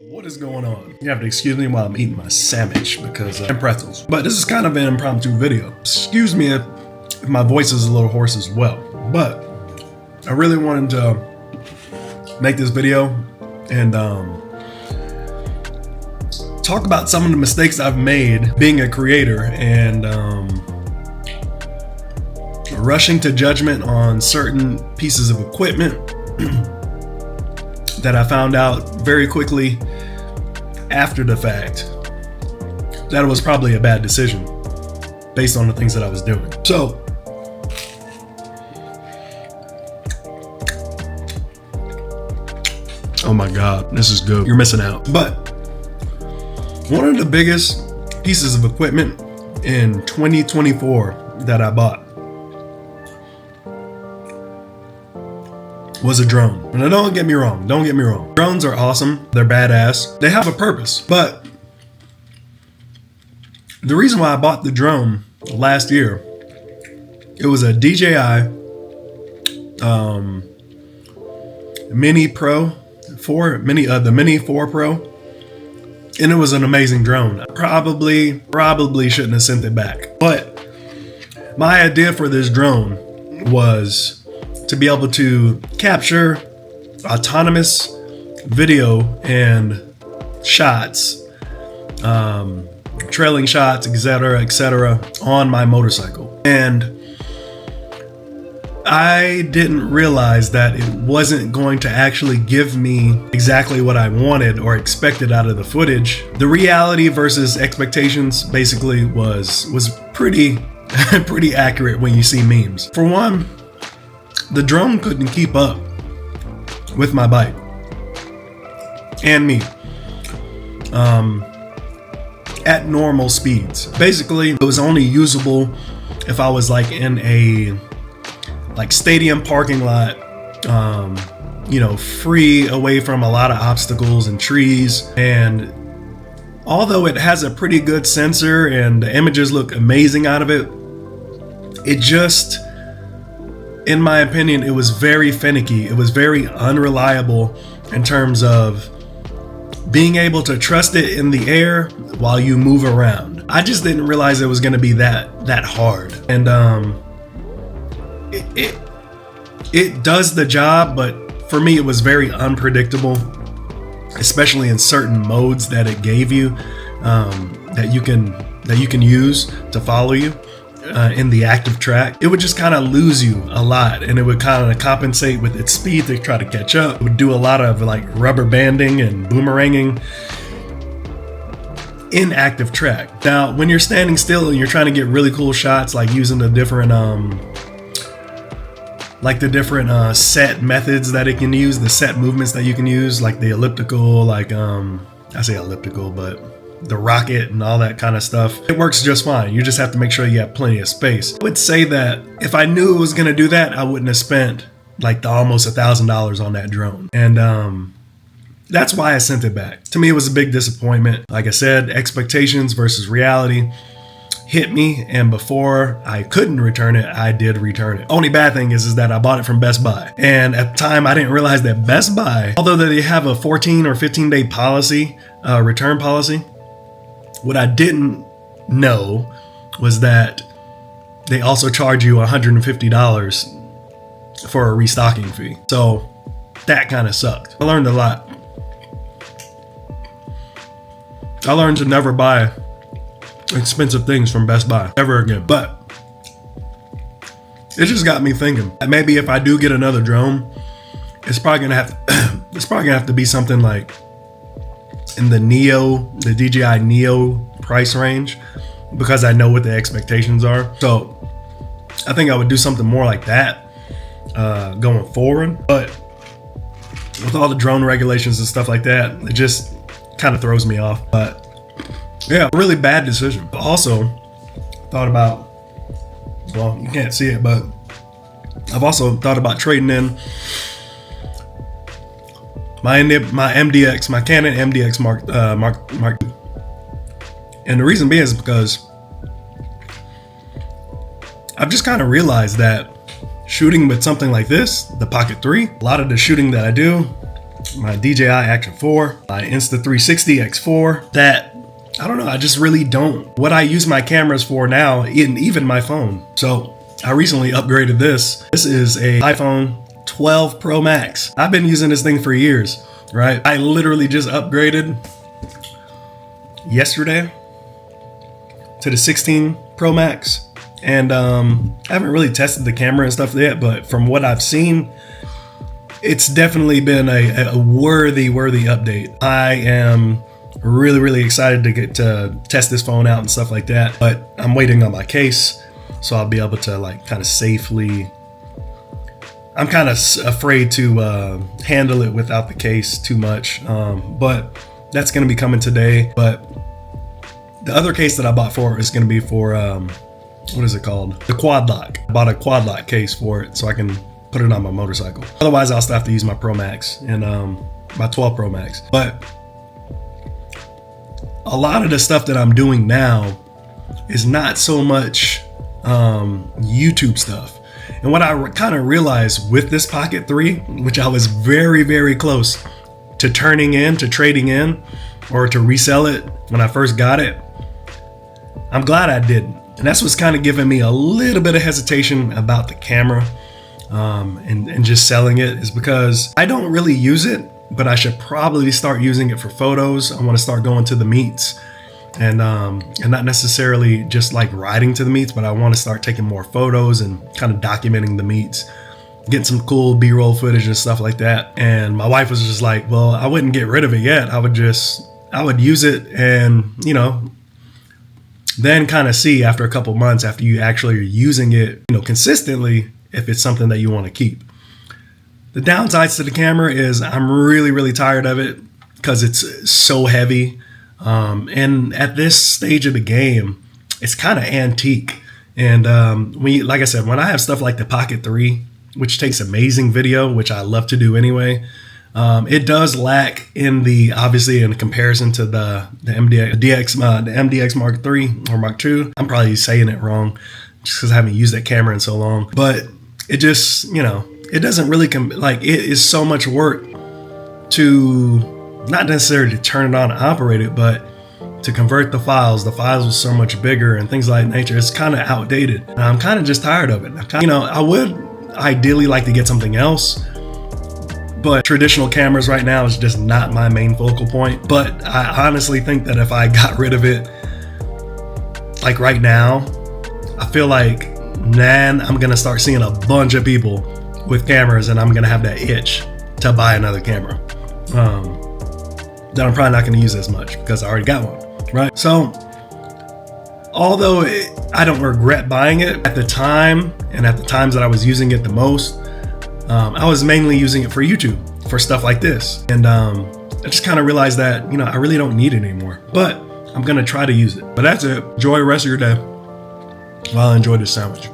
What is going on? You have to excuse me while I'm eating my sandwich because and pretzels. But this is kind of an impromptu video. Excuse me if my voice is a little hoarse as well. But I really wanted to make this video and talk about some of the mistakes I've made being a creator and rushing to judgment on certain pieces of equipment that I found out very quickly after the fact that it was probably a bad decision based on the things that I was doing. So, oh my God, this is good. You're missing out. But one of the biggest pieces of equipment in 2024 that I bought was a drone. And don't get me wrong. Drones are awesome. They're badass. They have a purpose. But the reason why I bought the drone last year, it was a DJI Mini Pro 4, the Mini 4 Pro. And it was an amazing drone. I probably shouldn't have sent it back. But my idea for this drone was to be able to capture autonomous video and shots, trailing shots, etc., on my motorcycle. And I didn't realize that it wasn't going to actually give me exactly what I wanted or expected out of the footage. The reality versus expectations basically was pretty accurate when you see memes. For one, the drone couldn't keep up with my bike and me at normal speeds. Basically, it was only usable if I was like in a stadium parking lot, free away from a lot of obstacles and trees. And although it has a pretty good sensor and the images look amazing out of it, it just, in my opinion, it was very finicky. It was very unreliable in terms of being able to trust it in the air while you move around. I just didn't realize it was going to be that hard. And it does the job, but for me it was very unpredictable, especially in certain modes that it gave you, that you can use to follow you. In the active track, it would just kind of lose you a lot, and it would kind of compensate with its speed to try to catch up. It would do a lot of like rubber banding and boomeranging in active track. Now, when you're standing still and you're trying to get really cool shots, like using the different set methods that it can use, the set movements that you can use, like the elliptical, I say elliptical, but the rocket and all that kind of stuff, it works just fine. You just have to make sure you have plenty of space. I would say that if I knew it was going to do that, I wouldn't have spent like almost $1,000 on that drone. And that's why I sent it back. To me, it was a big disappointment. Like I said, expectations versus reality hit me, and before I couldn't return it, I did return it. Only bad thing is that I bought it from Best Buy. And at the time, I didn't realize that Best Buy, although they have a 14 or 15 day policy, return policy, what I didn't know was that they also charge you $150 for a restocking fee. So that kind of sucked. I learned a lot. I learned to never buy expensive things from Best Buy ever again. But it just got me thinking that maybe if I do get another drone, it's probably gonna have to be something like in the DJI Neo price range, because I know what the expectations are. So I think I would do something more like that going forward. But with all the drone regulations and stuff like that, it just kind of throws me off. But yeah, really bad decision. But also thought about, well, you can't see it, but I've also thought about trading in my MDX, my Canon MDX Mark II. And the reason being is because I've just kind of realized that shooting with something like this, the Pocket 3, a lot of the shooting that I do my DJI Action 4, my Insta360 X4 that, I don't know, I just really don't. What I use my cameras for now, and even my phone. So I recently upgraded this. This is a iPhone 12 Pro Max. I've been using this thing for years, right? I literally just upgraded yesterday to the 16 Pro Max. And I haven't really tested the camera and stuff yet, but from what I've seen, it's definitely been a worthy update. I am really excited to get to test this phone out and stuff like that, but I'm waiting on my case, so I'll be able to like kind of safely. I'm kind of afraid to handle it without the case too much, but that's going to be coming today. But the other case that I bought for it is going to be for what is it called? The Quad Lock. I bought a Quad Lock case for it so I can put it on my motorcycle. Otherwise, I'll still have to use my Pro Max and my 12 Pro Max. But a lot of the stuff that I'm doing now is not so much YouTube stuff. And what I kind of realized with this Pocket 3, which I was very close to turning in, to trading in, or to resell it when I first got it, I'm glad I didn't. And that's what's kind of giving me a little bit of hesitation about the camera and just selling it, is because I don't really use it, but I should probably start using it for photos. I want to start going to the meets and not necessarily just like riding to the meets, but I want to start taking more photos and kind of documenting the meets, getting some cool B-roll footage and stuff like that. And my wife was just like, well, I wouldn't get rid of it yet. I would use it and, you know, then kind of see after a couple months, after you actually are using it, you know, consistently, if it's something that you want to keep. The downsides to the camera is I'm really tired of it because it's so heavy. And at this stage of the game, it's kind of antique. And like I said, when I have stuff like the Pocket 3, which takes amazing video, which I love to do anyway, it does lack obviously in comparison to the MDX Mark III or Mark II. I'm probably saying it wrong just because I haven't used that camera in so long. But it just, you know, it doesn't really it is so much work to not necessarily to turn it on and operate it, but to convert the files. The files are so much bigger and things like nature. It's kind of outdated. And I'm kind of just tired of it. I would ideally like to get something else, but traditional cameras right now is just not my main focal point. But I honestly think that if I got rid of it, like right now, I feel like, man, I'm going to start seeing a bunch of people with cameras and I'm going to have that itch to buy another camera. That I'm probably not going to use as much because I already got one, right? So, although I don't regret buying it at the time, and at the times that I was using it the most, I was mainly using it for YouTube, for stuff like this. And I just kind of realized that, you know, I really don't need it anymore, but I'm going to try to use it. But that's it. Enjoy the rest of your day while I enjoy this sandwich.